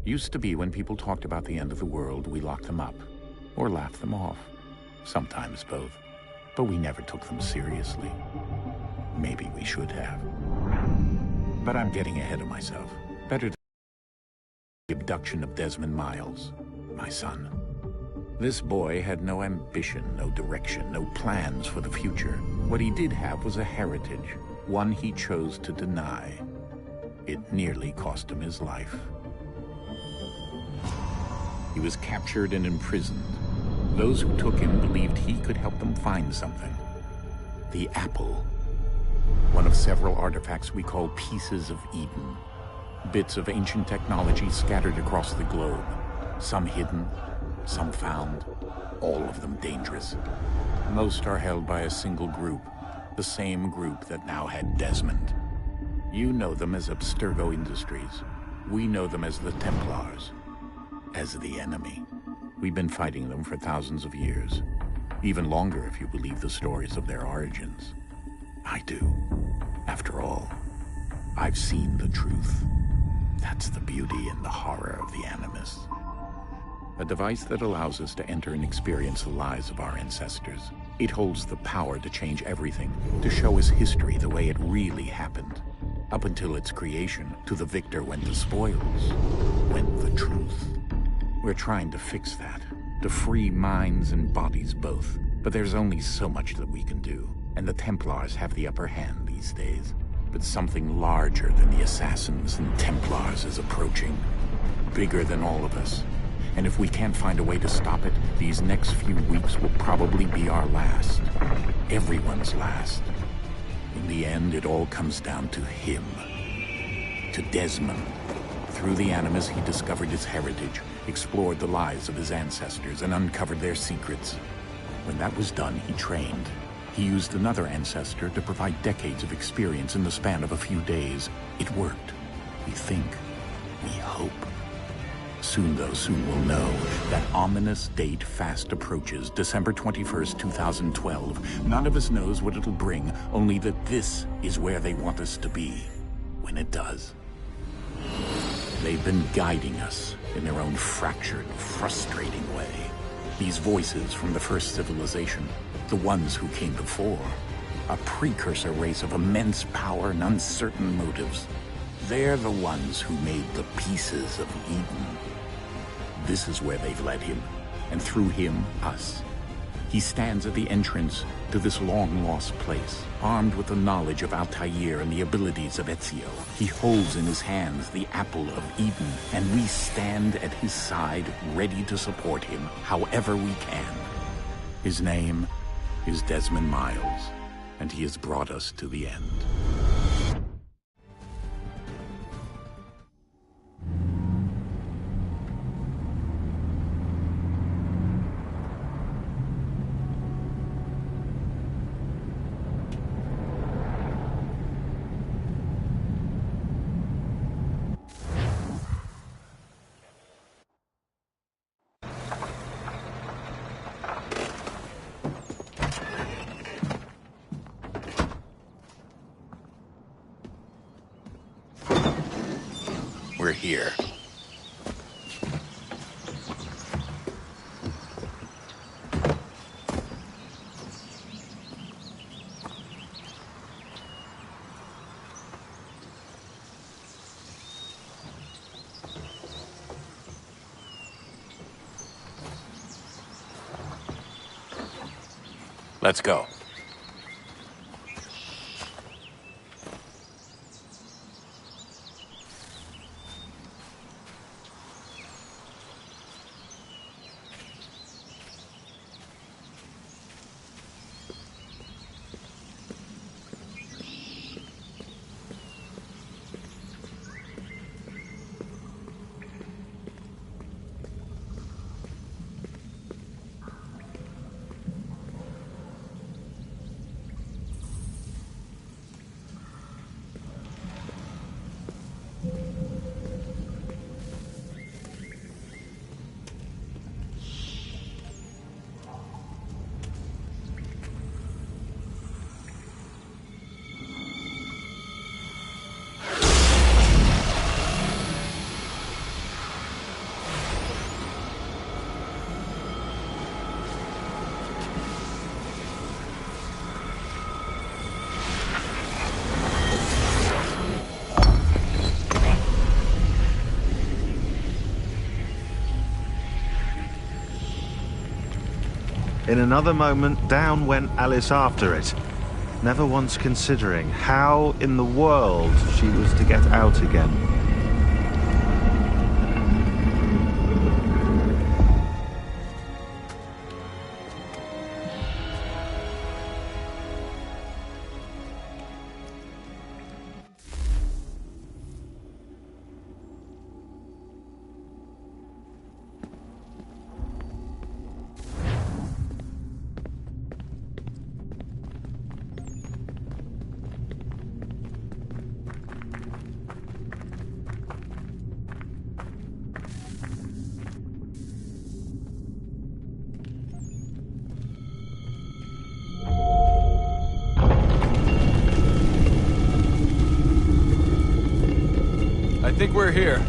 Used to be when people talked about the end of the world, we locked them up. Or laughed them off. Sometimes both. But we never took them seriously. Maybe we should have. But I'm getting ahead of myself. Better to the abduction of Desmond Miles, my son. This boy had no ambition, no direction, no plans for the future. What he did have was a heritage, one he chose to deny. It nearly cost him his life. He was captured and imprisoned. Those who took him believed he could help them find something. The apple. One of several artifacts we call Pieces of Eden. Bits of ancient technology scattered across the globe. Some hidden, some found, all of them dangerous. Most are held by a single group, the same group that now had Desmond. You know them as Abstergo Industries. We know them as the Templars, as the enemy. We've been fighting them for thousands of years, even longer if you believe the stories of their origins. I do. After all, I've seen the truth. That's the beauty and the horror of the Animus. A device that allows us to enter and experience the lives of our ancestors. It holds the power to change everything, to show us history the way it really happened. Up until its creation, to the victor went the spoils, went the truth. We're trying to fix that, to free minds and bodies both. But there's only so much that we can do, and the Templars have the upper hand these days. But something larger than the Assassins and Templars is approaching, bigger than all of us. And if we can't find a way to stop it, these next few weeks will probably be our last. Everyone's last. In the end, it all comes down to him. To Desmond. Through the Animus, he discovered his heritage, explored the lives of his ancestors, and uncovered their secrets. When that was done, he trained. He used another ancestor to provide decades of experience in the span of a few days. It worked. We think. We hope. Soon, though, soon we'll know. That ominous date fast approaches, December 21st, 2012. None of us knows what it'll bring, only that this is where they want us to be, when it does. They've been guiding us in their own fractured, frustrating way. These voices from the first civilization, the ones who came before, a precursor race of immense power and uncertain motives. They're the ones who made the Pieces of Eden. This is where they've led him, and through him, us. He stands at the entrance to this long-lost place, armed with the knowledge of Altair and the abilities of Ezio. He holds in his hands the Apple of Eden, and we stand at his side, ready to support him however we can. His name is Desmond Miles, and he has brought us to the end. We're here. Let's go. In another moment, down went Alice after it, never once considering how in the world she was to get out again. I think we're here.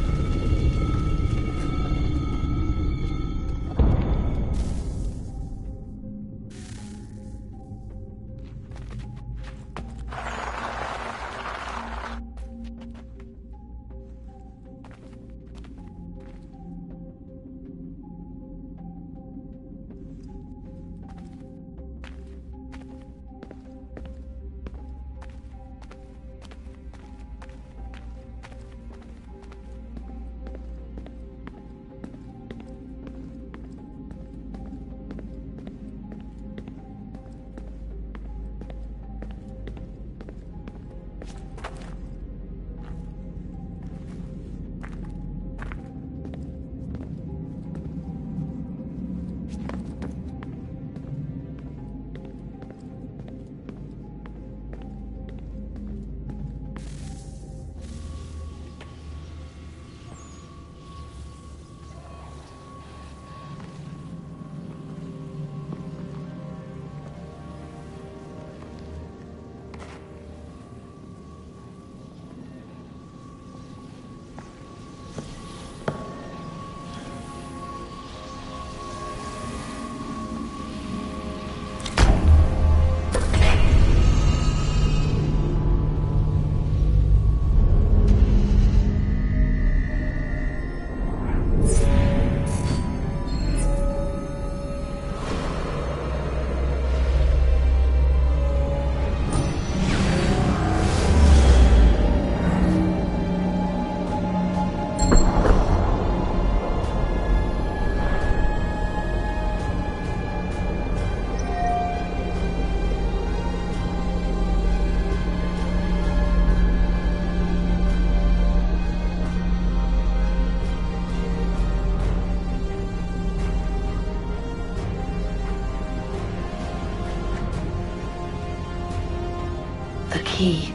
The key.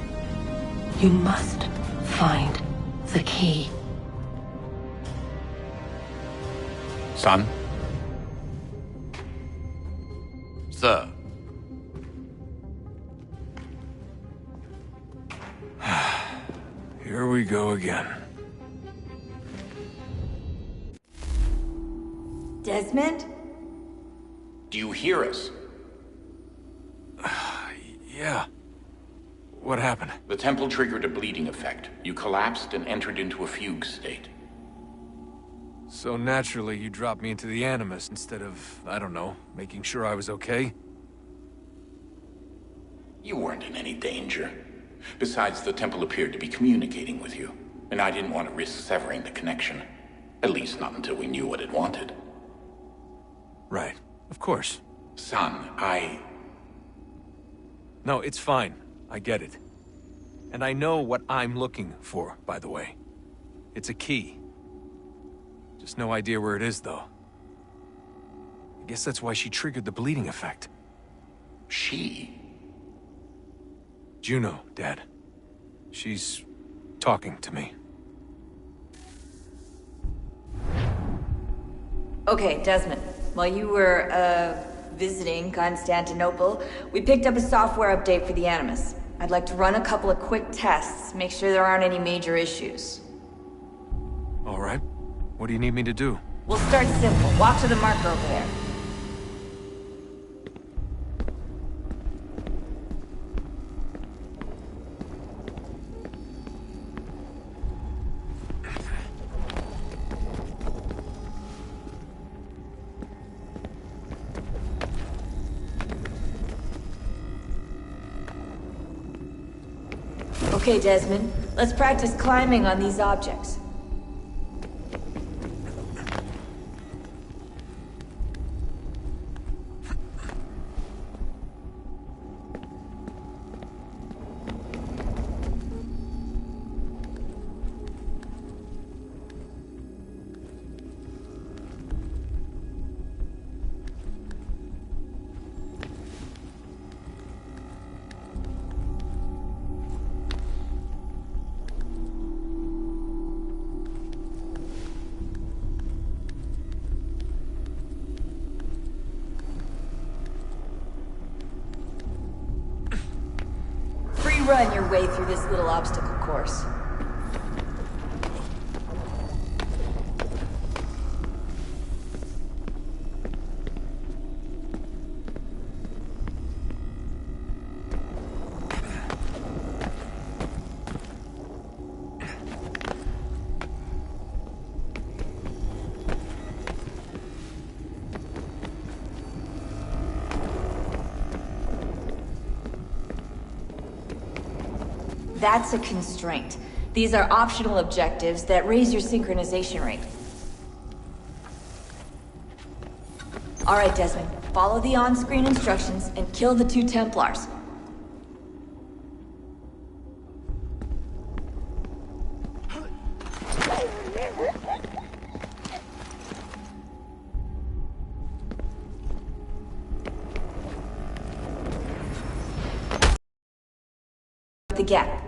You must find the key. Son? Sir. Here we go again. Desmond? Do you hear us? Yeah. What happened? The temple triggered a bleeding effect. You collapsed and entered into a fugue state. So naturally, you dropped me into the Animus instead of, I don't know, making sure I was okay? You weren't in any danger. Besides, the temple appeared to be communicating with you, and I didn't want to risk severing the connection. At least not until we knew what it wanted. Right. Of course. Son, No, it's fine. I get it. And I know what I'm looking for, by the way. It's a key. Just no idea where it is, though. I guess that's why she triggered the bleeding effect. She? Juno, Dad. She's talking to me. Okay, Desmond. While you were, visiting Constantinople, we picked up a software update for the Animus. I'd like to run a couple of quick tests, make sure there aren't any major issues. All right. What do you need me to do? We'll start simple. Walk to the marker over there. Okay, Desmond. Let's practice climbing on these objects. Run your way through this little obstacle course. That's a constraint. These are optional objectives that raise your synchronization rate. Alright, Desmond. Follow the on-screen instructions and kill the 2 Templars. The gap.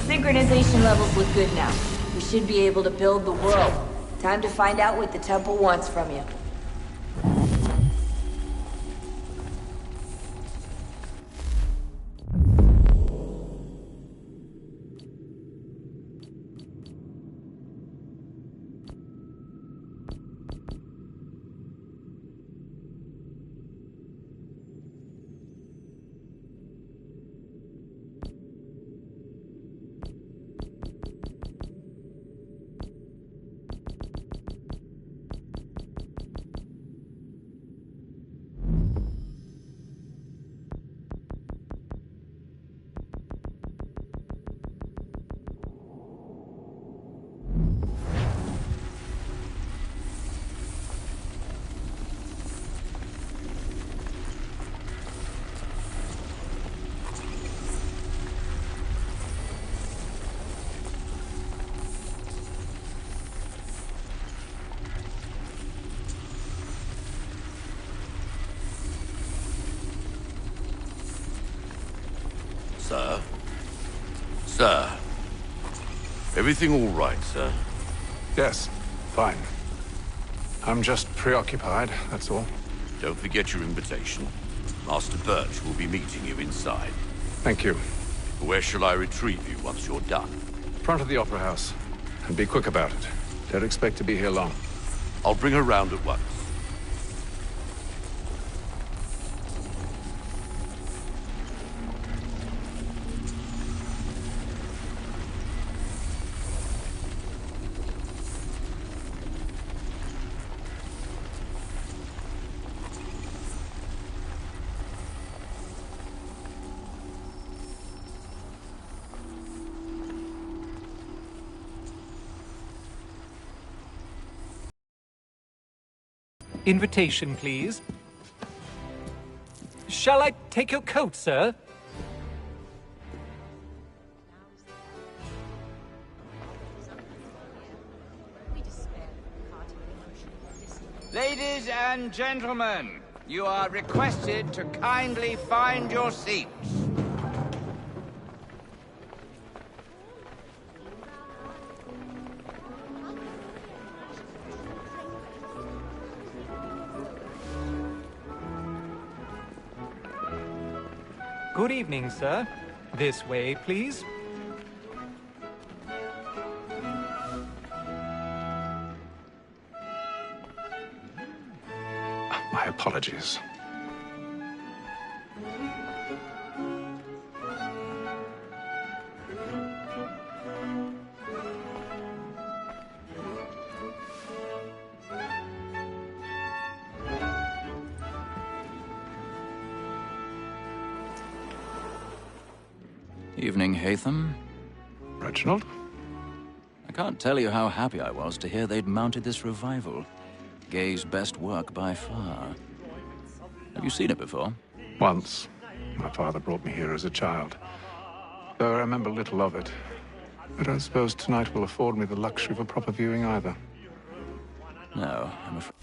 Synchronization levels look good now. We should be able to build the world. Time to find out what the temple wants from you. Sir? Sir? Everything all right, sir? Yes, fine. I'm just preoccupied, that's all. Don't forget your invitation. Master Birch will be meeting you inside. Thank you. Where shall I retrieve you once you're done? Front of the Opera House. And be quick about it. Don't expect to be here long. I'll bring her round at once. Invitation, please. Shall I take your coat, sir? Ladies Ladies and gentlemen, you are requested to kindly find your seats. Good evening, sir. This way, please. My apologies. Evening, Haytham. Reginald? I can't tell you how happy I was to hear they'd mounted this revival. Gay's best work by far. Have you seen it before? Once. My father brought me here as a child. Though I remember little of it. I don't suppose tonight will afford me the luxury of a proper viewing either. No, I'm afraid.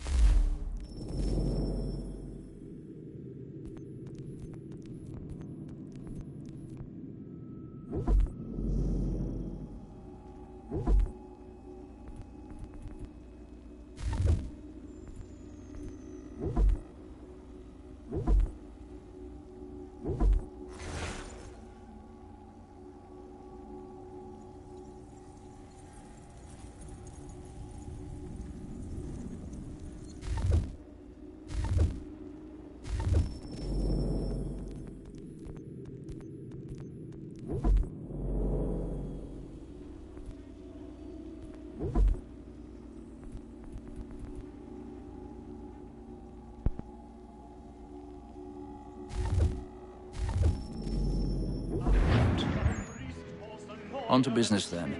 On to business, then.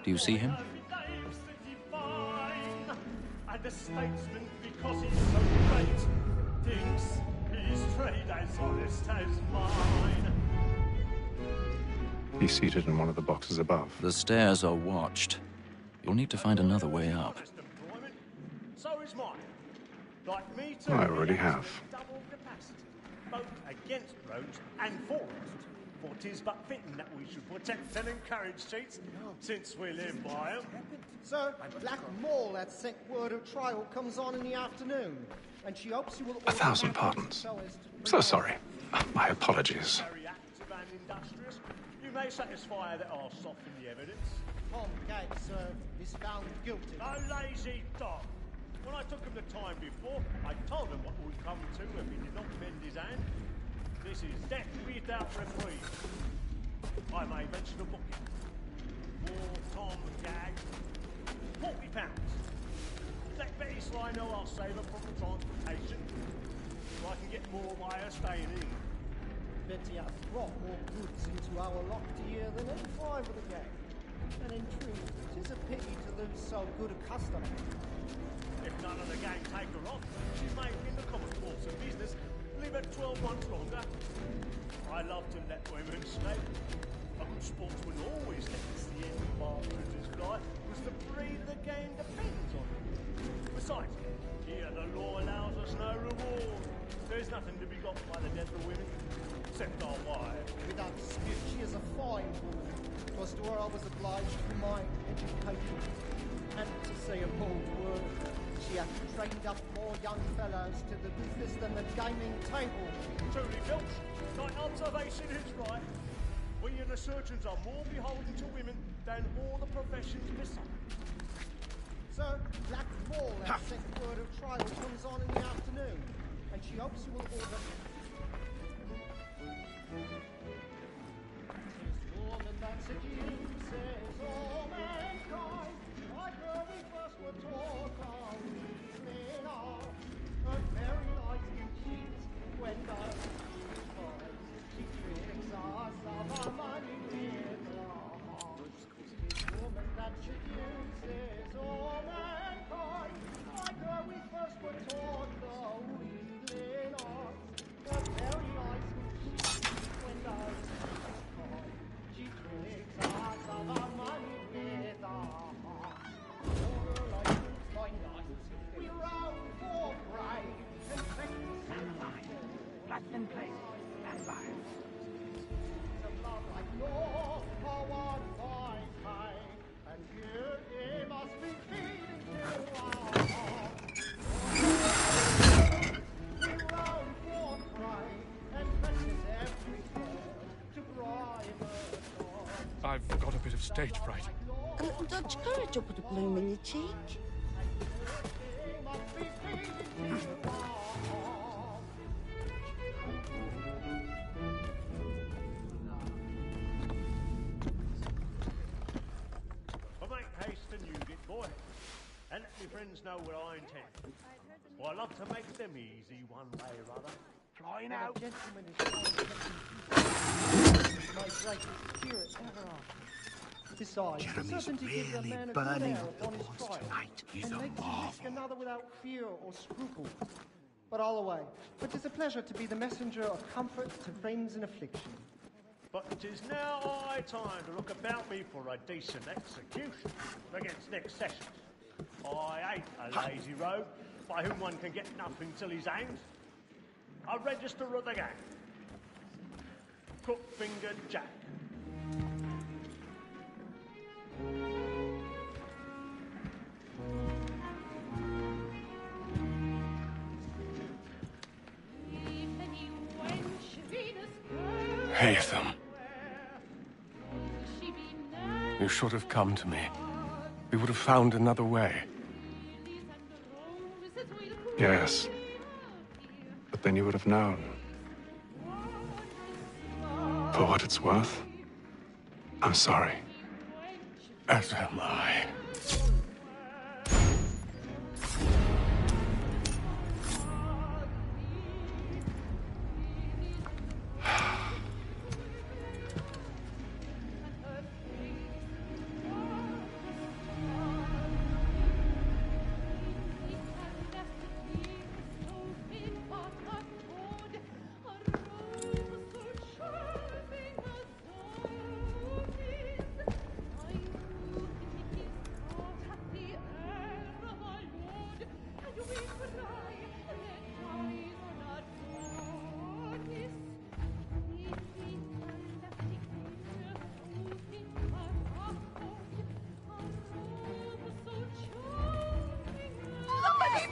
Do you see him? And the statesman, because he's so great, thinks his trade as honest as mine. He's seated in one of the boxes above. The stairs are watched. You'll need to find another way up. So is mine. Like me too. I already have. Double capacity, both against roads and for roads. For 'tis but fitting that we should protect and encourage cheats, since we live by 'em. Sir, Black Mole had sent word of trial comes on in the afternoon, and she hopes you will... 1,000 pardons. So sorry. My apologies. Very active and industrious. You may satisfy that I'll soften the evidence. Tom Gagg, sir, is found guilty. A lazy dog. When I took him the time before, I told him what would come to if he did not bend his hand. This is death without reprieve. I may mention a booking. For Tom Gagg, £40. Let Betty Sly know I'll save her from the transportation, so I can get more by her staying in. Betty hath brought more goods into our locked year than any five of the gang. And in truth, 'tis a pity to lose so good a customer. If none of the gang take her off, she may, in the common course of business, live at 12 months longer. I love to let women stay. A good sportsman always lets the end partners fly, because the breed of the game depends on it. Besides, here the law allows us no reward. There's nothing to be got by the death of women, except our wives. Without dispute, she is a fine woman. 'Twas to her I was obliged for my education. And to say a bold word, she hath trained up more young fellows to the business than the gaming table. Truly, Filch, thy observation is right. We and the surgeons are more beholden to women than all the professions beside. Sir, Black Mole has sent word of trial comes on in the afternoon, and she hopes you will order... This woman that seduces all mankind, like her we first were taught our reasoning of. Her very eyes can cheat when the she tricks us of our money with her heart. This woman that seduces all mankind, like her we first were taught the wheedling of. Her very eyes can cheat when the she tricks us of our money with her heart. For her life stage fright. A little Dutch courage will put a bloom in your cheek. But make haste and use it, boy. And let me friends know what I intend. Well, I love to make them easy one way or other. Flying out. Gentlemen is my greatest spirit ever after. Besides, Jeremy's really burning up the walls tonight. He's a marvel. Another without fear or scruple. But all away. But 'tis a pleasure to be the messenger of comfort to friends in affliction. But it is now high time to look about me for a decent execution against next session. I ain't a lazy rogue by whom one can get nothing till he's hanged. A register of the gang. Crook-fingered Jack. Haytham. You should have come to me. We would have found another way. Yes. But then you would have known. For what it's worth, I'm sorry. As am I.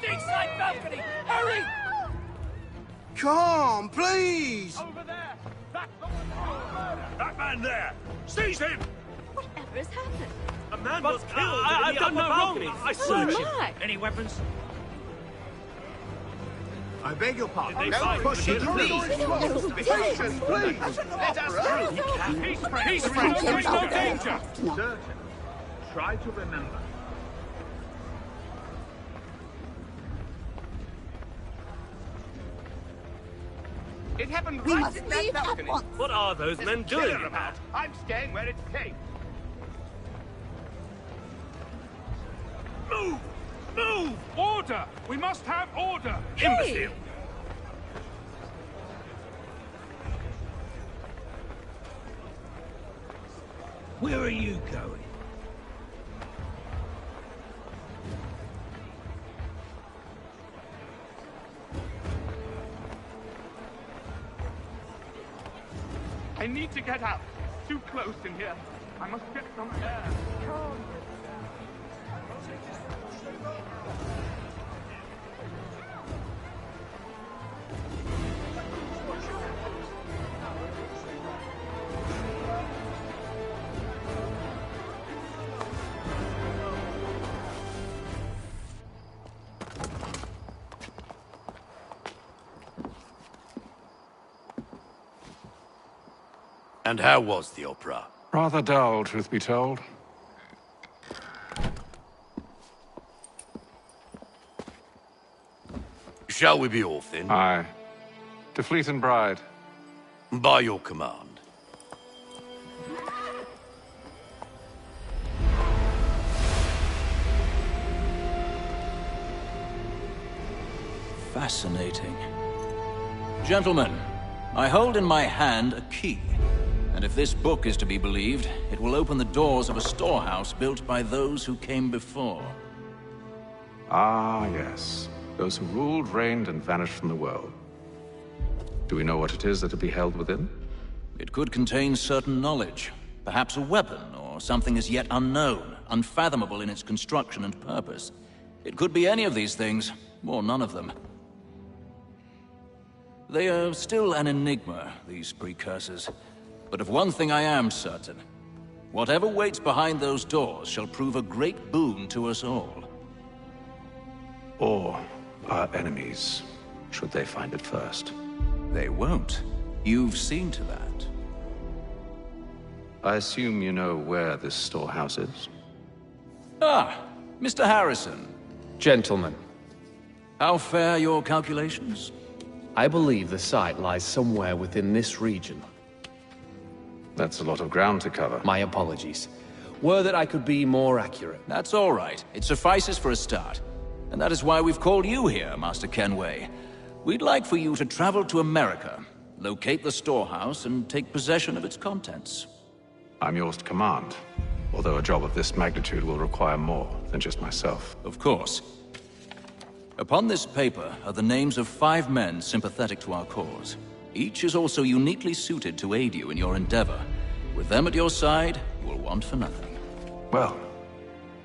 Inside balcony! Hurry! Come, please! Over there! That man there! Seize him! Whatever has happened? A man was killed I've done no wrong! I searched him! Any weapons? I beg your pardon. No pushing, please! Patience, please! Let us through! He's free! There is no danger! Certain. Try to remember. It happened We right must in that leave at balcony. once. What are those men doing about? I'm staying where it's safe. Move! Move! Order! We must have order! Imbecile! Where are you going? I need to get out. Too close in here. I must get some air. And how was the opera? Rather dull, truth be told. Shall we be off then? Aye. To Fleet and Bride. By your command. Fascinating. Gentlemen, I hold in my hand a key. And if this book is to be believed, it will open the doors of a storehouse built by those who came before. Ah, yes. Those who ruled, reigned, and vanished from the world. Do we know what it is that will be held within? It could contain certain knowledge. Perhaps a weapon, or something as yet unknown, unfathomable in its construction and purpose. It could be any of these things, or none of them. They are still an enigma, these precursors. But of one thing I am certain. Whatever waits behind those doors shall prove a great boon to us all. Or our enemies, should they find it first. They won't. You've seen to that. I assume you know where this storehouse is? Ah, Mr. Harrison. Gentlemen, How fare your calculations? I believe the site lies somewhere within this region. That's a lot of ground to cover. My apologies. Were that I could be more accurate. That's all right. It suffices for a start. And that is why we've called you here, Master Kenway. We'd like for you to travel to America, locate the storehouse, and take possession of its contents. I'm yours to command, although a job of this magnitude will require more than just myself. Of course. Upon this paper are the names of 5 men sympathetic to our cause. Each is also uniquely suited to aid you in your endeavor. With them at your side, you will want for nothing. Well,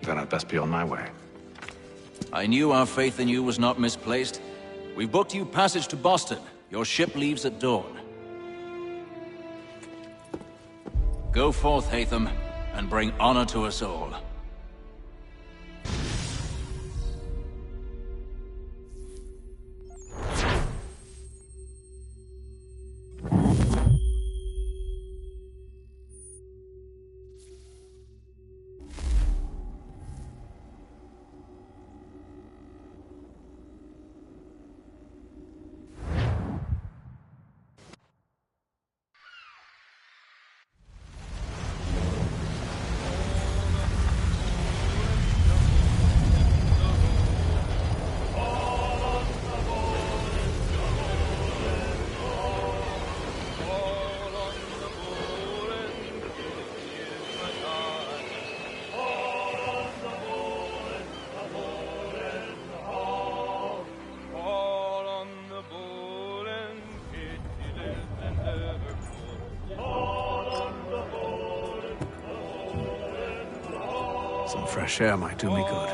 then I'd best be on my way. I knew our faith in you was not misplaced. We've booked you passage to Boston. Your ship leaves at dawn. Go forth, Hatham, and bring honor to us all. Some fresh air might do me good.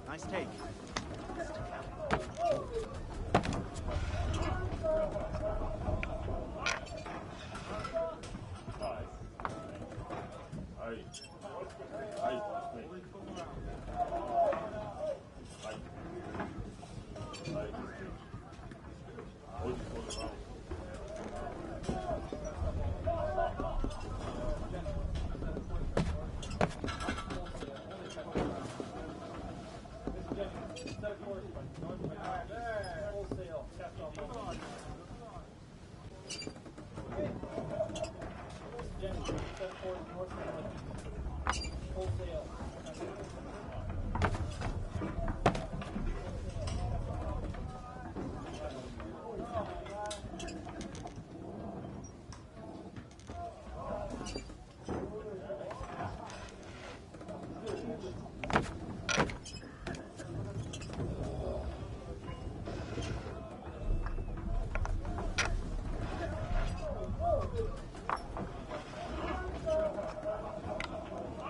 Nice take.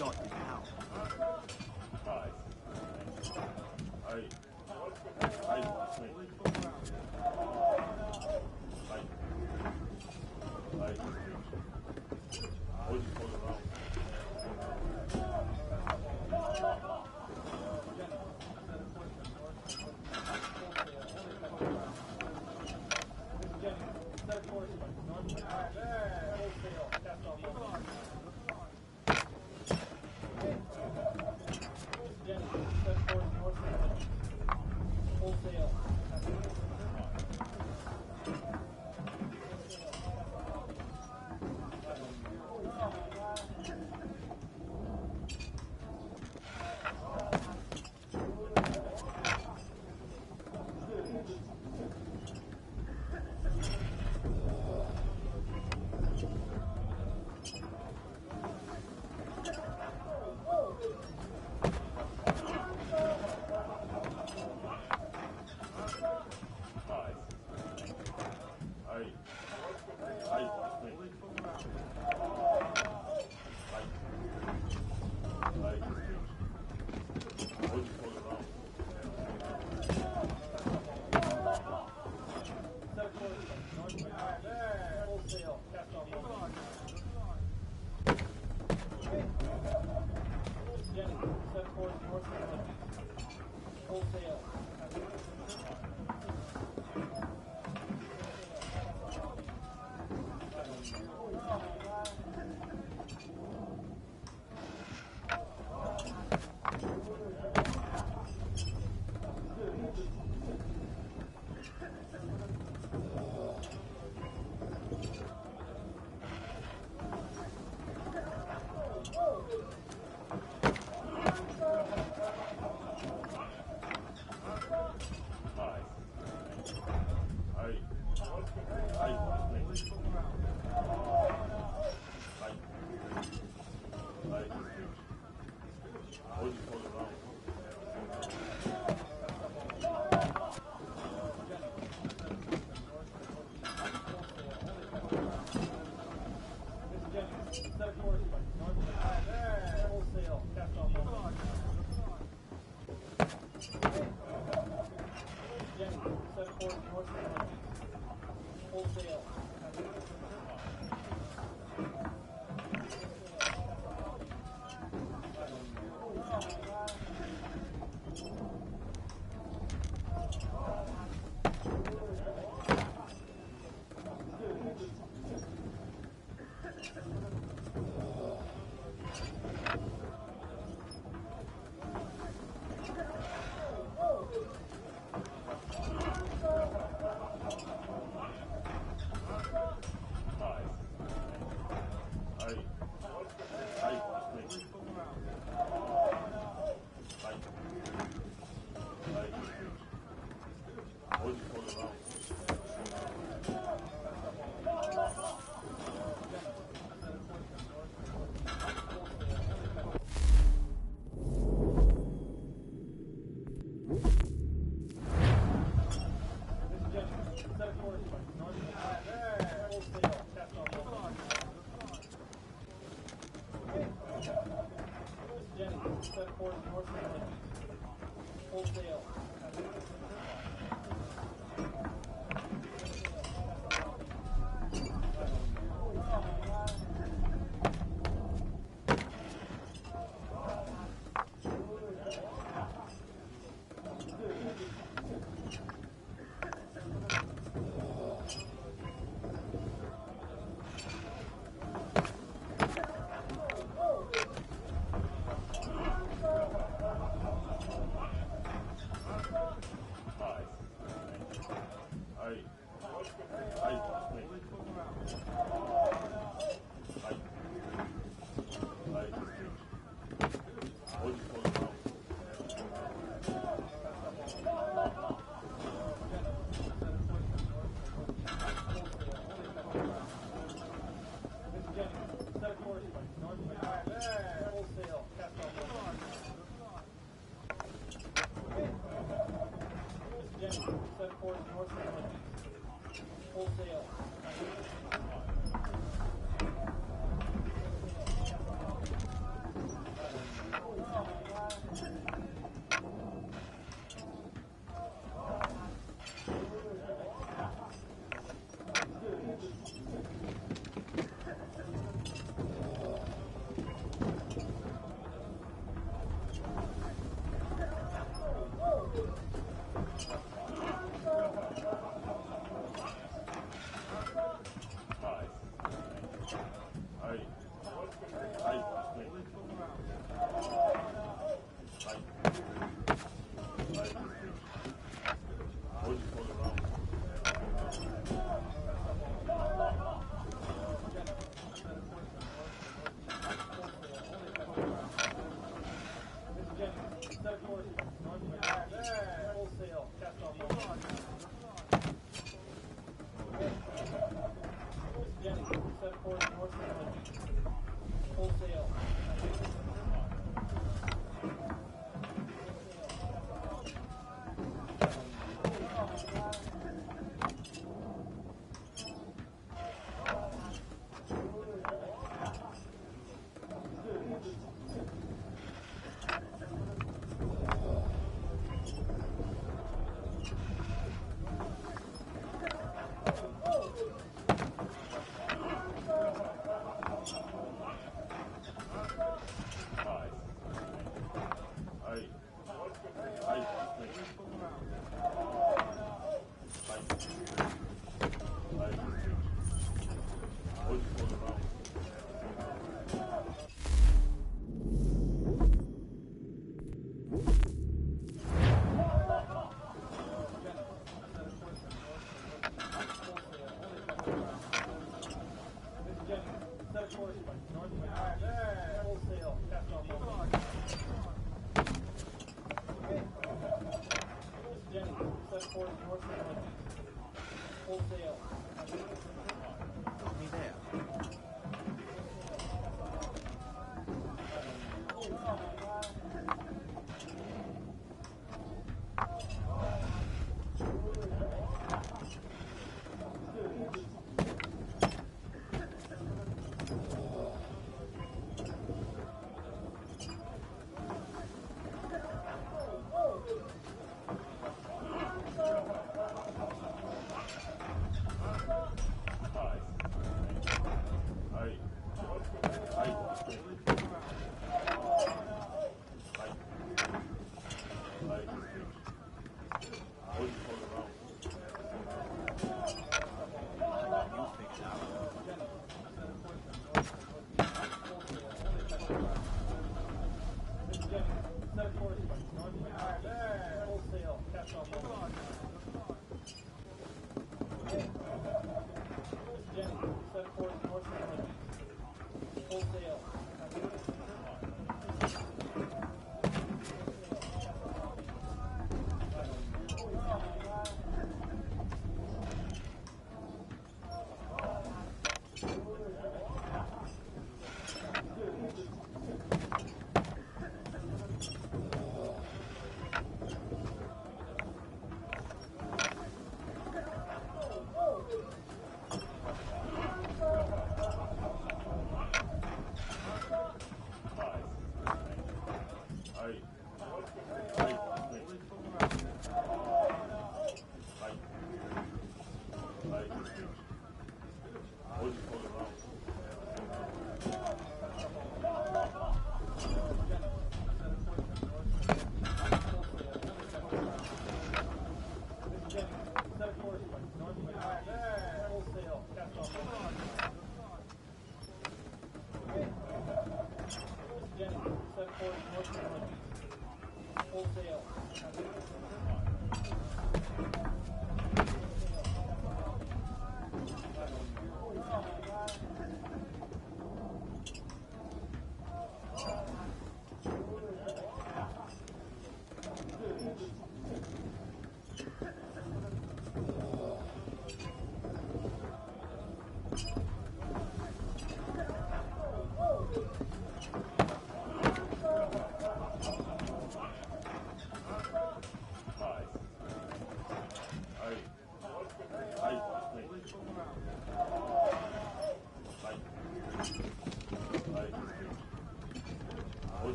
got now.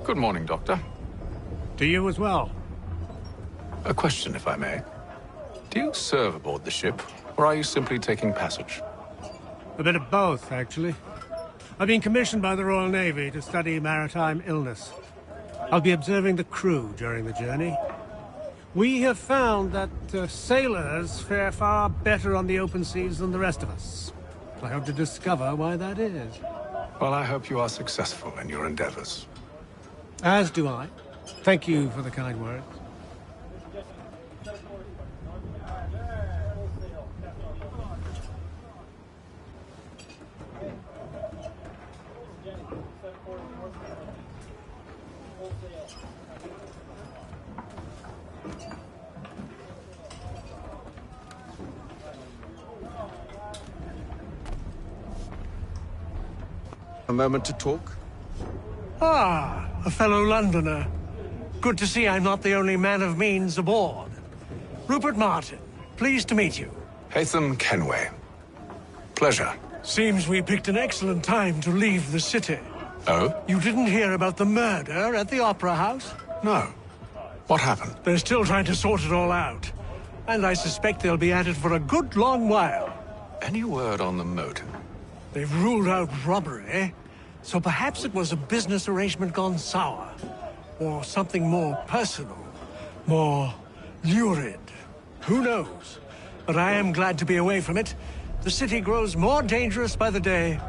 Good morning, Doctor. To you as well. A question, if I may. Do you serve aboard the ship, or are you simply taking passage? A bit of both, actually. I've been commissioned by the Royal Navy to study maritime illness. I'll be observing the crew during the journey. We have found that sailors fare far better on the open seas than the rest of us. I hope to discover why that is. Well, I hope you are successful in your endeavors. As do I. Thank you for the kind words. A moment to talk? Ah, a fellow Londoner. Good to see I'm not the only man of means aboard. Rupert Martin, pleased to meet you. Haytham Kenway. Pleasure. Seems we picked an excellent time to leave the city. Oh? You didn't hear about the murder at the Opera House? No. What happened? They're still trying to sort it all out. And I suspect they'll be at it for a good long while. Any word on the motive? They've ruled out robbery, so perhaps it was a business arrangement gone sour. Or something more personal, more lurid. Who knows? But I am glad to be away from it. The city grows more dangerous by the day.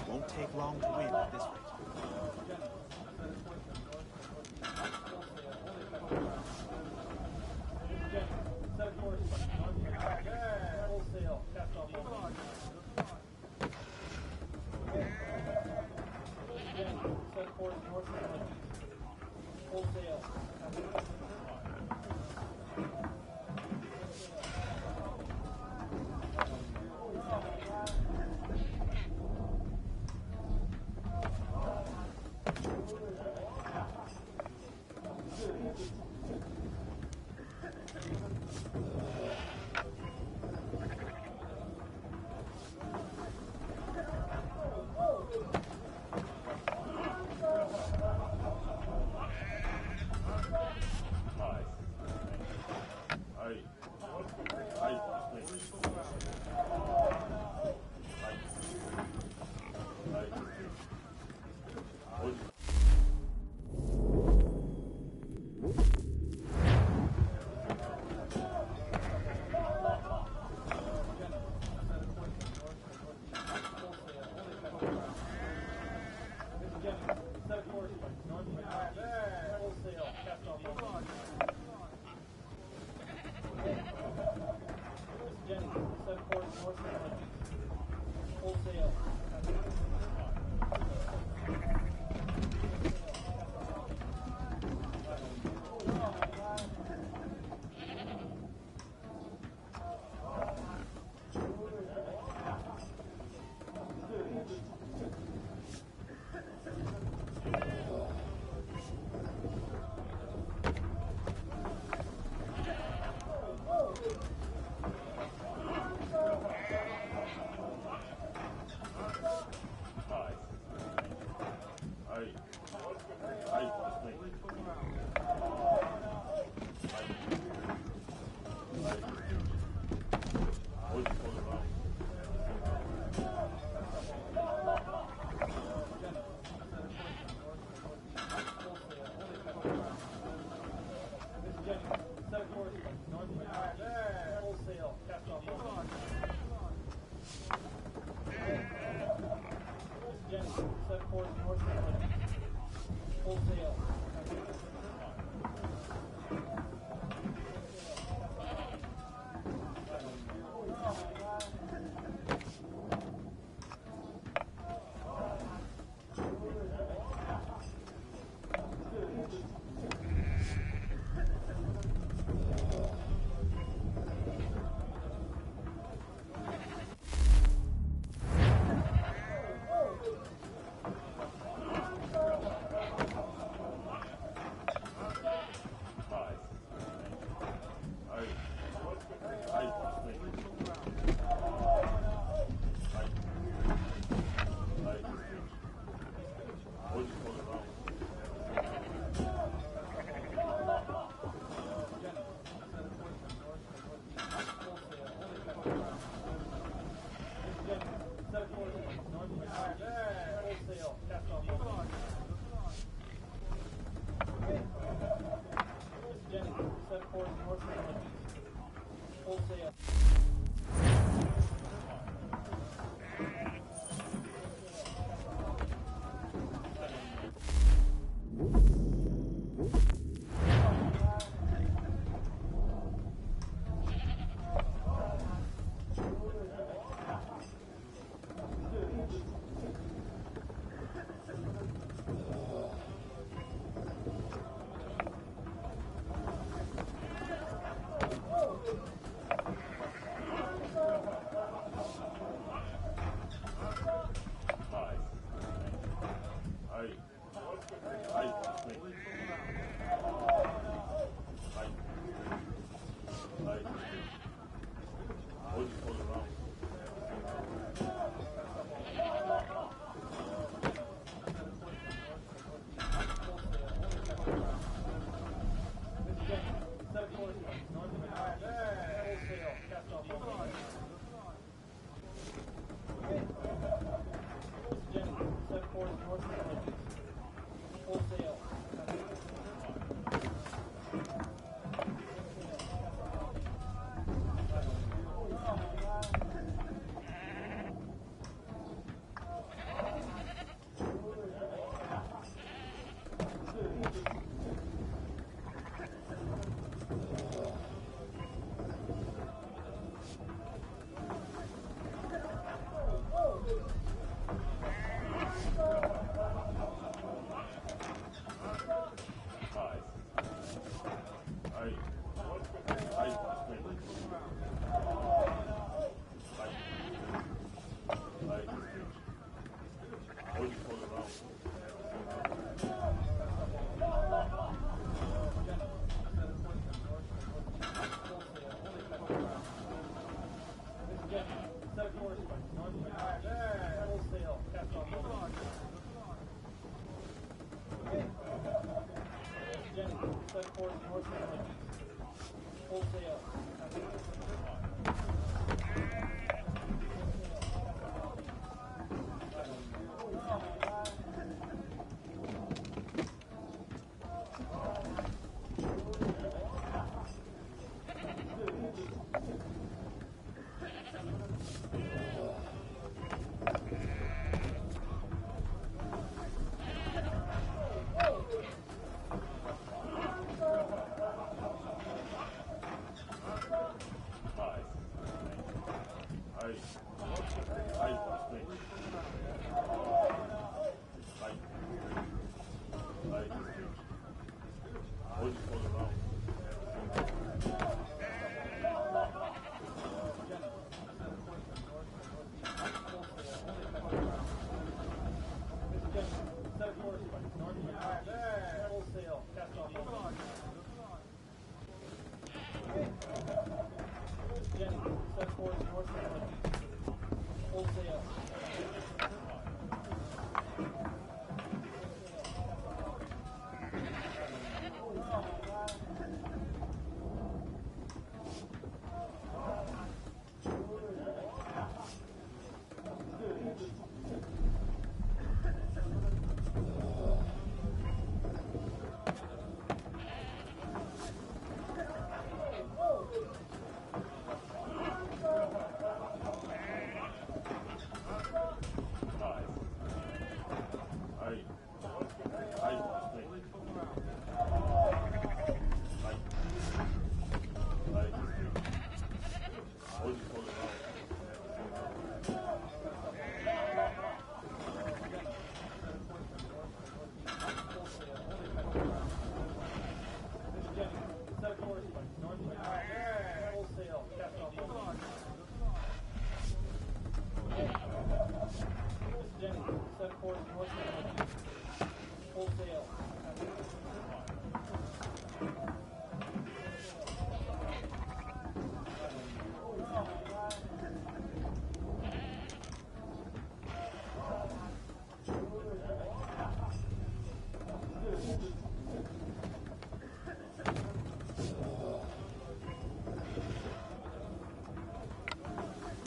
Won't take long to win at this rate.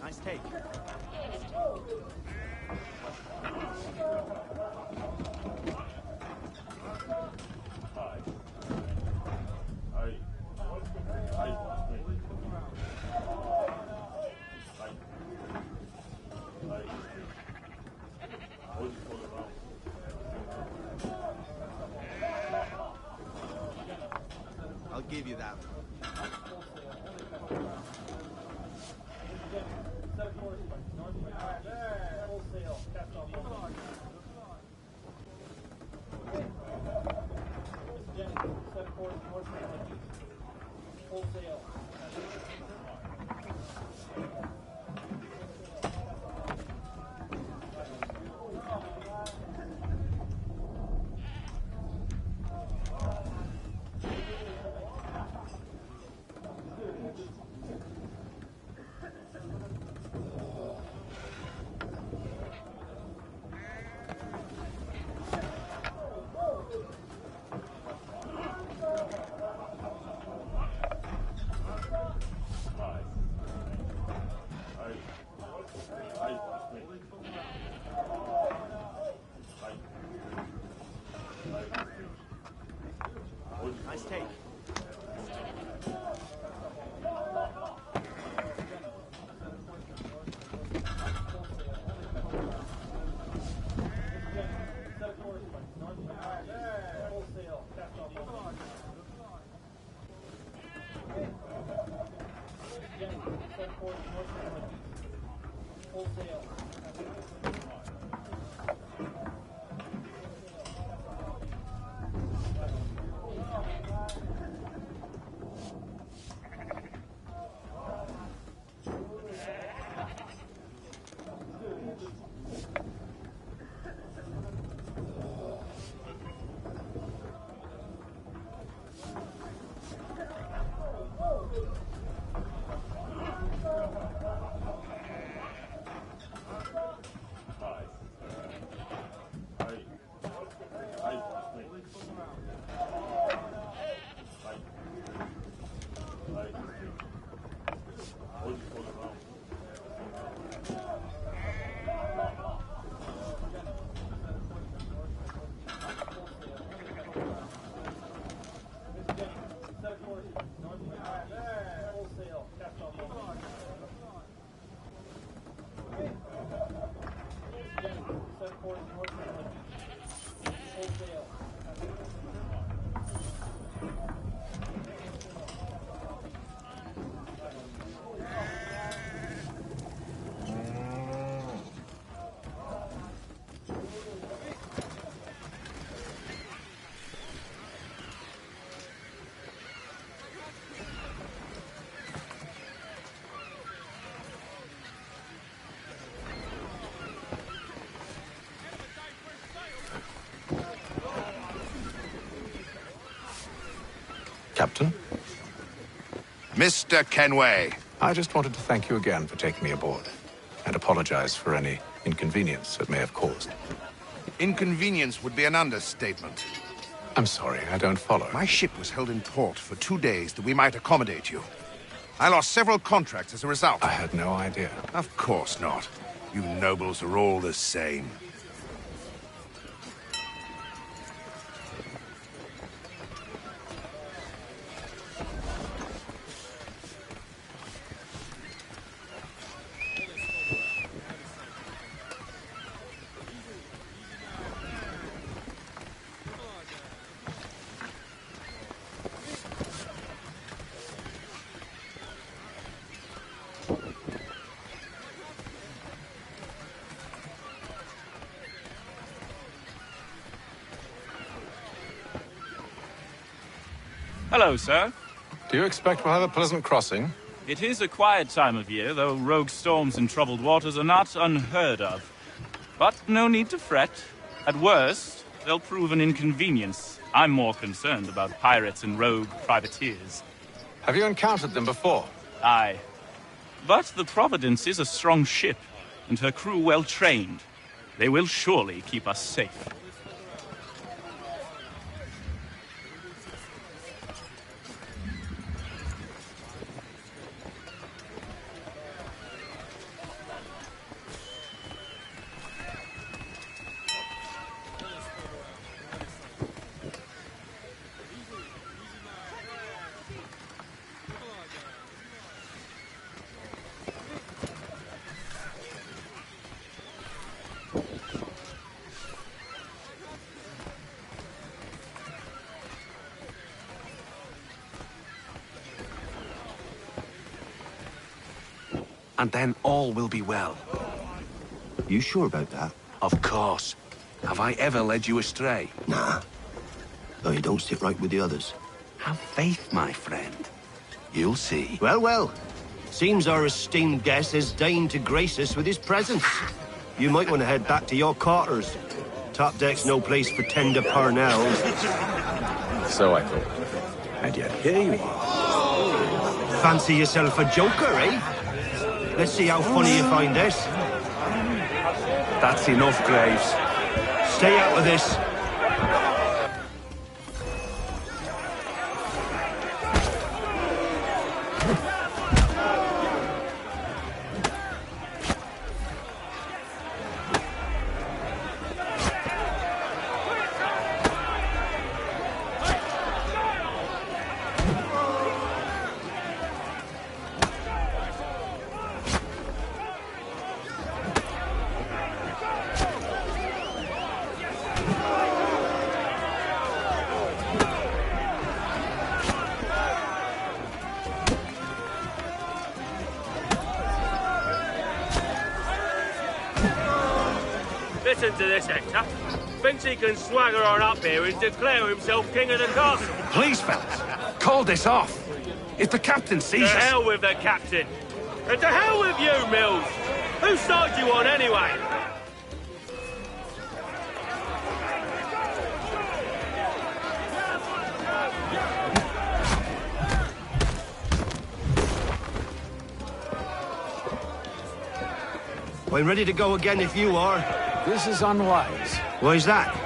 Nice take. Nice take. Captain? Mr. Kenway. I just wanted to thank you again for taking me aboard, and apologize for any inconvenience it may have caused. Inconvenience would be an understatement. I'm sorry, I don't follow. My ship was held in port for 2 days that we might accommodate you. I lost several contracts as a result. I had no idea. Of course not. You nobles are all the same. Hello, sir. Do you expect we'll have a pleasant crossing? It is a quiet time of year, though rogue storms in troubled waters are not unheard of. But no need to fret. At worst, they'll prove an inconvenience. I'm more concerned about pirates and rogue privateers. Have you encountered them before? Aye. But the Providence is a strong ship, and her crew well trained. They will surely keep us safe. and then all will be well. You sure about that? Of course. Have I ever led you astray? Nah. Though you don't sit right with the others. Have faith, my friend. You'll see. Well, well. Seems our esteemed guest has deigned to grace us with his presence. You might want to head back to your quarters. Top deck's no place for tender parnells. So I thought. And yet here you are. Fancy yourself a joker, eh? Let's see how funny you find this. That's enough, Graves. Stay out of this. Listen to this, Hector. Thinks he can swagger on up here and declare himself king of the castle. Please, fellas, call this off. If the captain sees us... To hell with the captain. And to hell with you, Mills. Whose side you on, anyway? I'm ready to go again if you are. This is unwise. Why's that?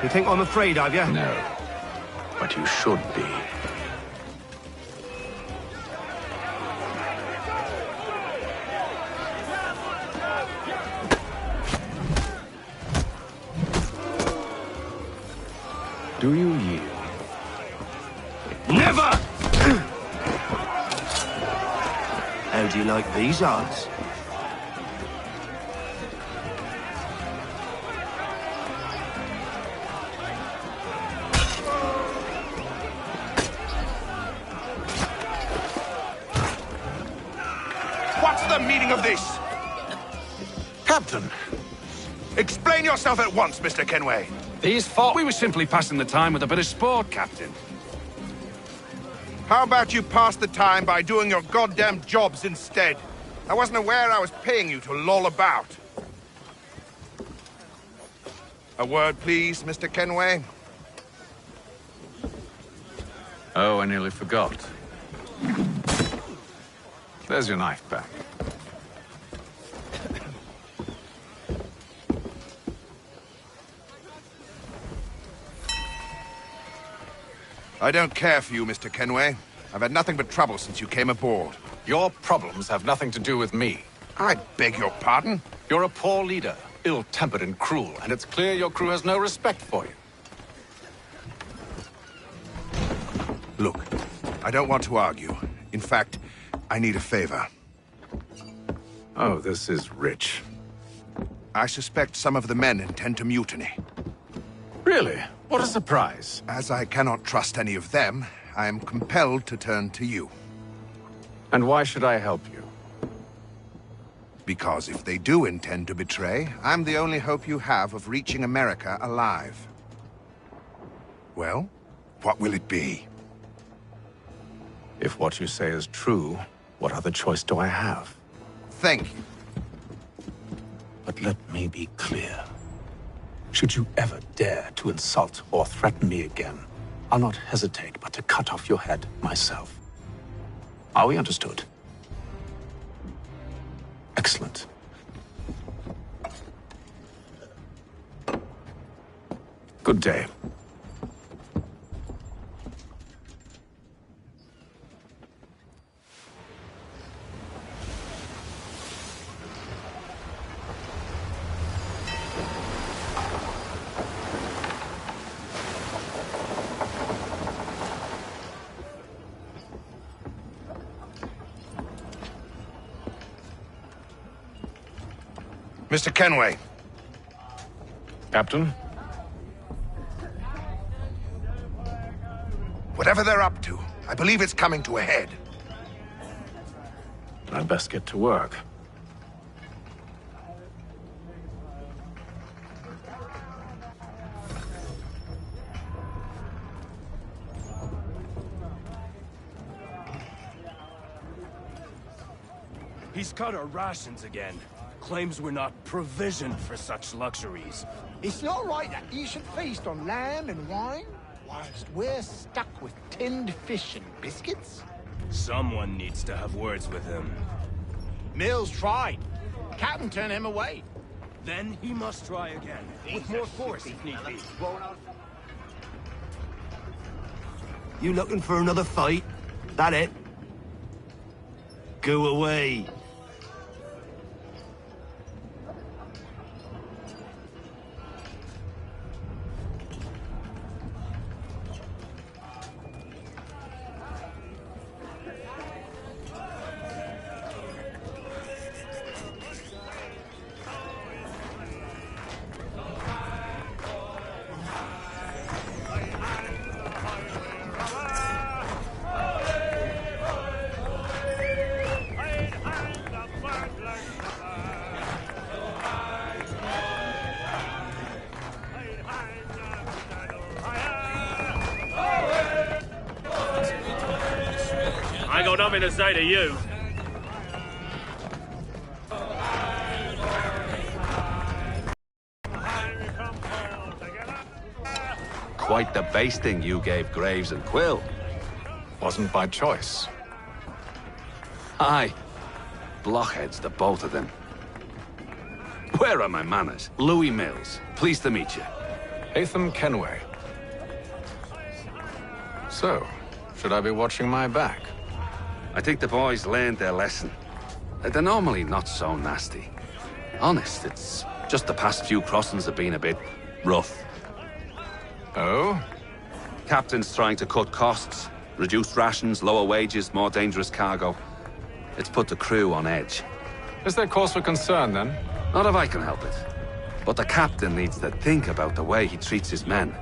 You think I'm afraid of you? No. But you should be. Do you yield? Never! How do you like these odds? What's the meaning of this? Captain! Explain yourself at once, Mr. Kenway. These fought. We were simply passing the time with a bit of sport, Captain. How about you pass the time by doing your goddamn jobs instead? I wasn't aware I was paying you to loll about. A word, please, Mr. Kenway. Oh, I nearly forgot. There's your knife back. I don't care for you, Mr. Kenway. I've had nothing but trouble since you came aboard. Your problems have nothing to do with me. I beg your pardon? You're a poor leader, ill-tempered and cruel, and it's clear your crew has no respect for you. Look, I don't want to argue. In fact, I need a favor. Oh, this is rich. I suspect some of the men intend to mutiny. Really? What a surprise. As I cannot trust any of them, I am compelled to turn to you. And why should I help you? Because if they do intend to betray, I'm the only hope you have of reaching America alive. Well, what will it be? If what you say is true, what other choice do I have? Thank you. But let me be clear. Should you ever dare to insult or threaten me again, I'll not hesitate but to cut off your head myself. Are we understood? Excellent. Good day. Mr. Kenway. Captain? Whatever they're up to, I believe it's coming to a head. I'd best get to work. He's cut our rations again. Claims we're not provisioned for such luxuries. It's not right that you should feast on lamb and wine, whilst we're stuck with tinned fish and biscuits. Someone needs to have words with him. Mills tried. Captain turned him away. Then he must try again, with more force if need be. You looking for another fight? That it? Go away. I got nothing to say to you. Quite the basting you gave Graves and Quill. Wasn't by choice. Aye. Blockheads, the both of them. Where are my manners? Louis Mills. Pleased to meet you. Haytham Kenway. So, should I be watching my back? I think the boys learned their lesson. They're normally not so nasty. Honest, it's just the past few crossings have been a bit rough. Oh? Captain's trying to cut costs. Reduced rations, lower wages, more dangerous cargo. It's put the crew on edge. Is there cause for concern, then? Not if I can help it. But the captain needs to think about the way he treats his men.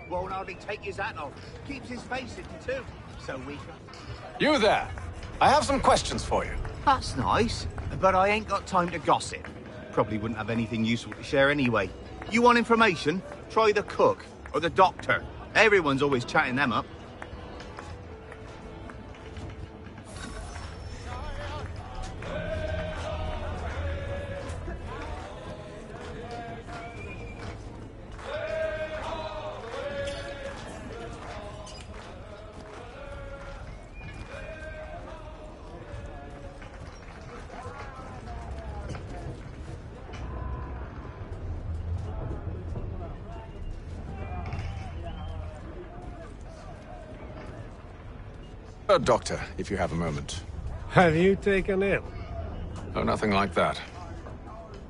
Won't hardly take his hat off. Keeps his face hidden too. So we... You there! I have some questions for you. That's nice, but I ain't got time to gossip. Probably wouldn't have anything useful to share anyway. You want information? Try the cook or the doctor. Everyone's always chatting them up. Doctor, if you have a moment. Have you taken ill? Oh, nothing like that.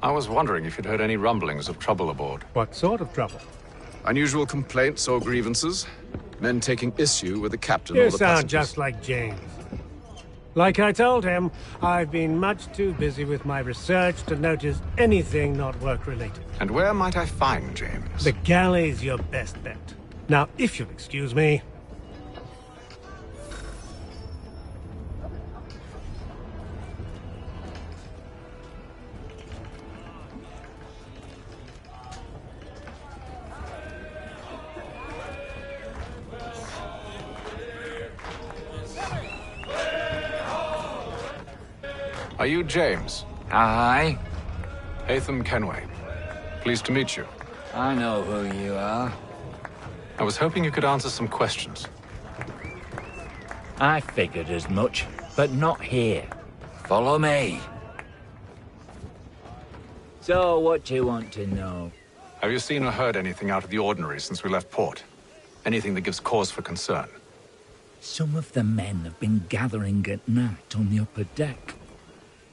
I was wondering if you'd heard any rumblings of trouble aboard. What sort of trouble? Unusual complaints or grievances? Men taking issue with the captain You or the sound passengers? just like James. Like I told him, I've been much too busy with my research to notice anything not work-related. And where might I find James? The galley's your best bet. Now, if you'll excuse me... Are you James? Aye. Haytham Kenway. Pleased to meet you. I know who you are. I was hoping you could answer some questions. I figured as much, but not here. Follow me. So, what do you want to know? Have you seen or heard anything out of the ordinary since we left port? Anything that gives cause for concern? Some of the men have been gathering at night on the upper deck.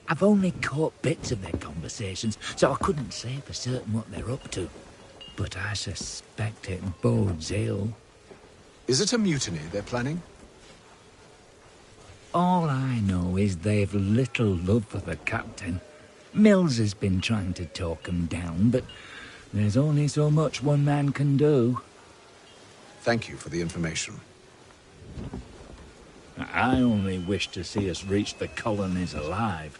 I've only caught bits of their conversations, so I couldn't say for certain what they're up to. But I suspect it bodes ill. Is it a mutiny they're planning? All I know is they've little love for the captain. Mills has been trying to talk him down, but there's only so much one man can do. Thank you for the information. I only wish to see us reach the colonies alive.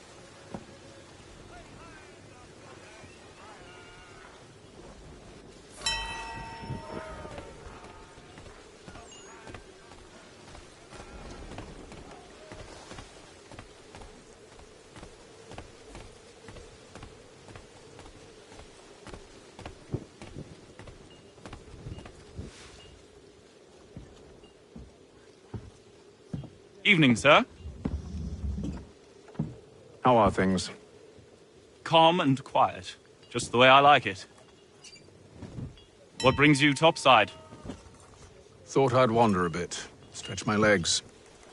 Evening, sir. How are things? Calm and quiet. Just the way I like it. What brings you topside? Thought I'd wander a bit. Stretch my legs.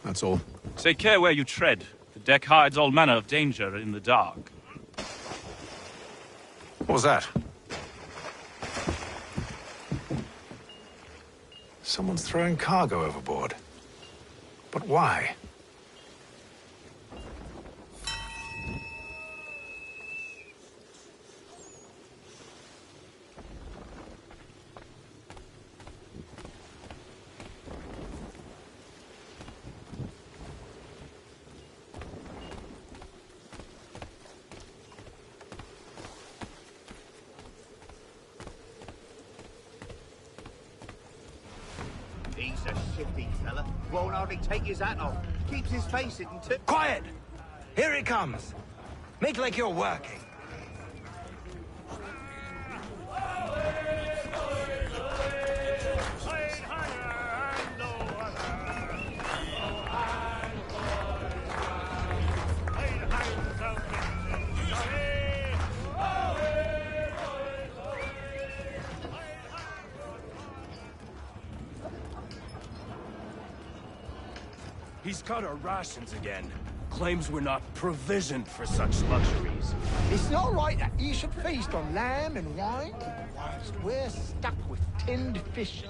That's all. Take care where you tread. The deck hides all manner of danger in the dark. What was that? Someone's throwing cargo overboard. But why? He's a shifty fella. Won't hardly take his hat off. Keeps his face hidden too. Quiet! Here he comes. Make like you're working. He's cut our rations again. Claims we're not provisioned for such luxuries. It's not right that he should feast on lamb and wine, whilst we're stuck with tinned fish.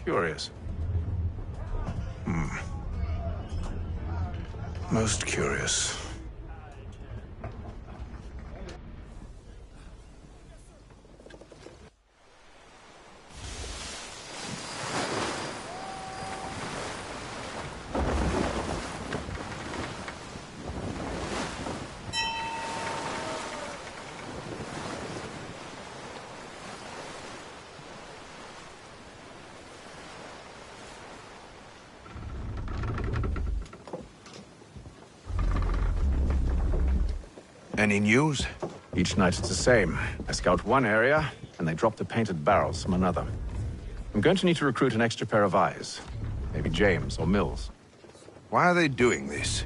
Curious. Most curious. Any news? Each night it's the same. I scout one area, and they drop the painted barrels from another. I'm going to need to recruit an extra pair of eyes. Maybe James or Mills. Why are they doing this?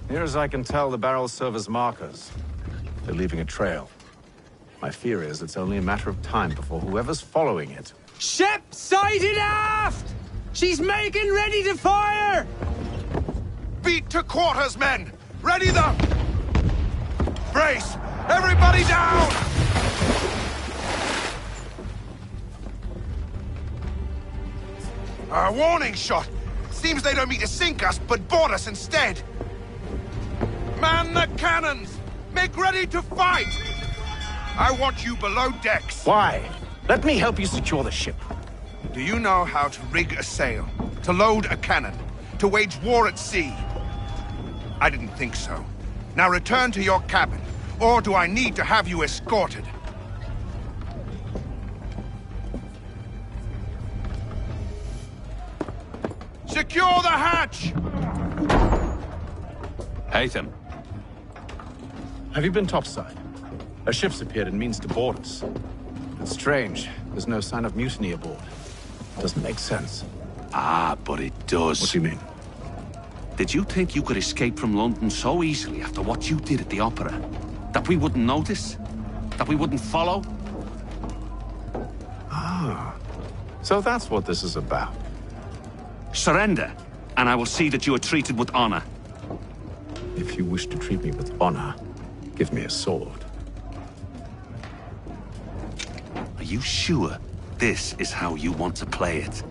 Near as I can tell, the barrels serve as markers. They're leaving a trail. My fear is it's only a matter of time before whoever's following it... Ship sighted aft! She's making ready to fire! Beat to quarters, men! Ready the... Brace! Everybody down! A warning shot! Seems they don't mean to sink us, but board us instead! Man the cannons! Make ready to fight! I want you below decks. Why? Let me help you secure the ship. Do you know how to rig a sail? To load a cannon? To wage war at sea? I didn't think so. Now return to your cabin, or do I need to have you escorted? Secure the hatch! Haytham. Have you been topside? A ship's appeared and means to board us. It's strange. There's no sign of mutiny aboard. Doesn't make sense. Ah, but it does. What do you mean? Did you think you could escape from London so easily after what you did at the Opera? That we wouldn't notice? That we wouldn't follow? Ah. So that's what this is about. Surrender, and I will see that you are treated with honor. If you wish to treat me with honor, give me a sword. Are you sure this is how you want to play it?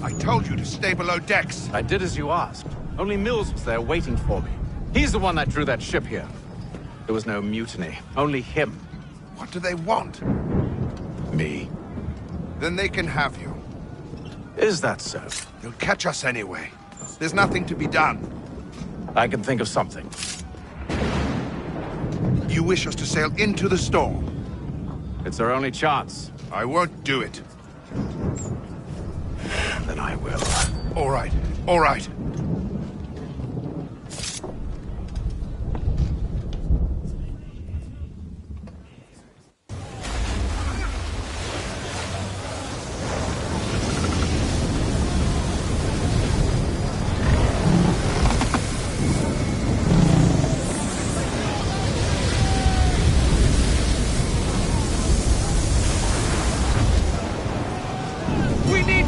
I told you to stay below decks. I did as you asked. Only Mills was there waiting for me. He's the one that drew that ship here. There was no mutiny, only him. What do they want? Me. Then they can have you. Is that so? They'll catch us anyway. There's nothing to be done. I can think of something. You wish us to sail into the storm? It's our only chance. I won't do it. Then I will. All right, all right.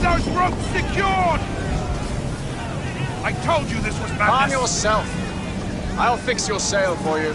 Those ropes secured! I told you this was madness! Calm yourself. I'll fix your sail for you.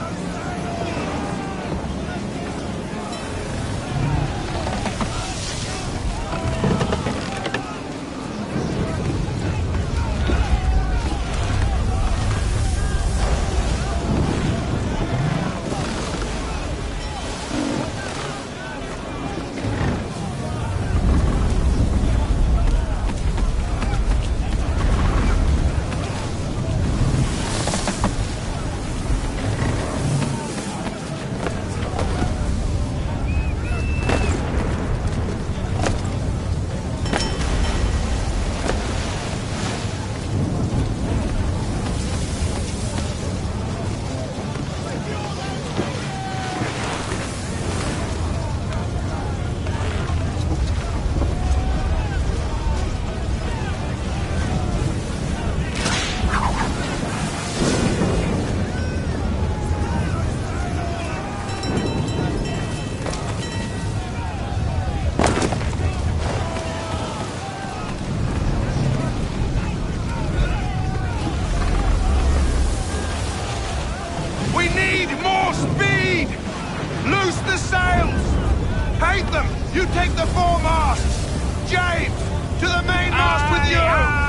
You take the foremasts! James, to the mainmast with you!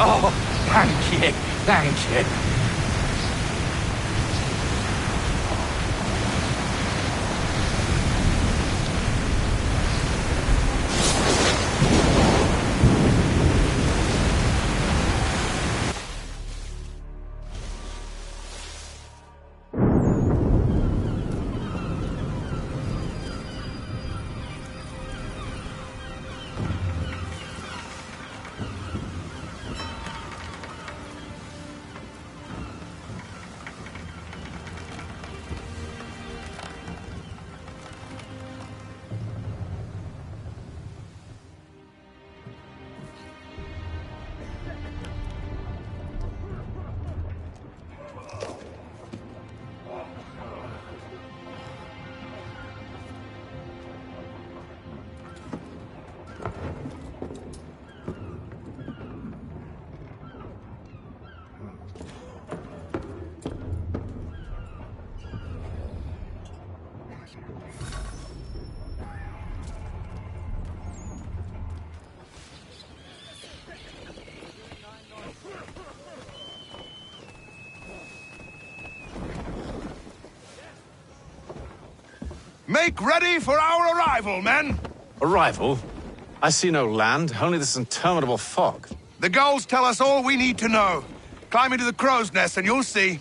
Oh, thank you. Thank you. Make ready for our arrival, men! Arrival? I see no land, only this interminable fog. The gulls tell us all we need to know. Climb into the crow's nest and you'll see.